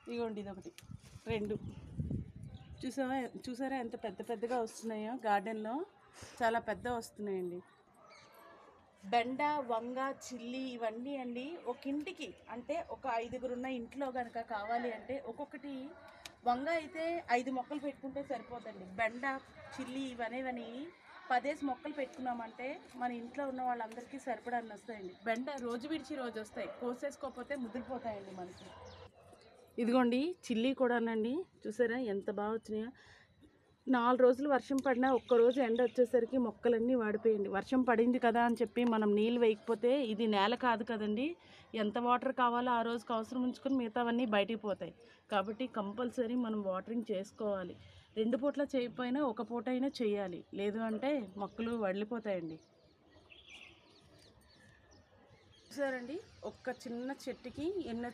ఇదిగోండి ఇదొకటి 2 చూసారా ఎంత పెద్ద పెద్దగా వస్తున్నాయో. గార్డెన్లో చాలా పెద్ద వస్తున్నాయండి. బెండ, వంగ, చిల్లి ఇవన్నీ అండి ఒక ఇంటికి అంటే ఒక 5గురు ఉన్న ఇంట్లో కనుక కావాలి అంటే ఒక్కొక్కటి. వంగ అయితే 5 మొక్కలు పెట్టుకుంటే సరిపోతుంది. బెండ, చిల్లి ఇవన్నీ 10 మొక్కలు పెట్టుకున్నామంటే మన ఇంట్లో ఉన్న వాళ్ళందరికీ సరిపడన్ని వస్తాయండి. బెండ రోజు విడిచి రోజు వస్తాయి, కోసేసుకోకపోతే ముదిరిపోతాయండి మనకి. ఇదిగోండి చిల్లీ కూడానండి, చూసారా ఎంత బాగా వచ్చినాయో. 4 రోజులు వర్షం పడినా ఒక్కరోజు ఎండ వచ్చేసరికి మొక్కలన్నీ వాడిపోయింది. వర్షం పడింది కదా అని చెప్పి మనం నీళ్ళు వేయకపోతే ఇది నేల కాదు కదండి. ఎంత వాటర్ కావాలో ఆ రోజుకి అవసరం ఉంచుకొని మిగతావన్నీ బయటికి పోతాయి. కాబట్టి కంపల్సరీ మనం వాటరింగ్ చేసుకోవాలి. 2 పూట్ల చేయకపోయినా 1 పూట అయినా చేయాలి, లేదు అంటే మొక్కలు వడిలిపోతాయండి. చూసారండి ఒక్క చిన్న చెట్టుకి ఎన్ని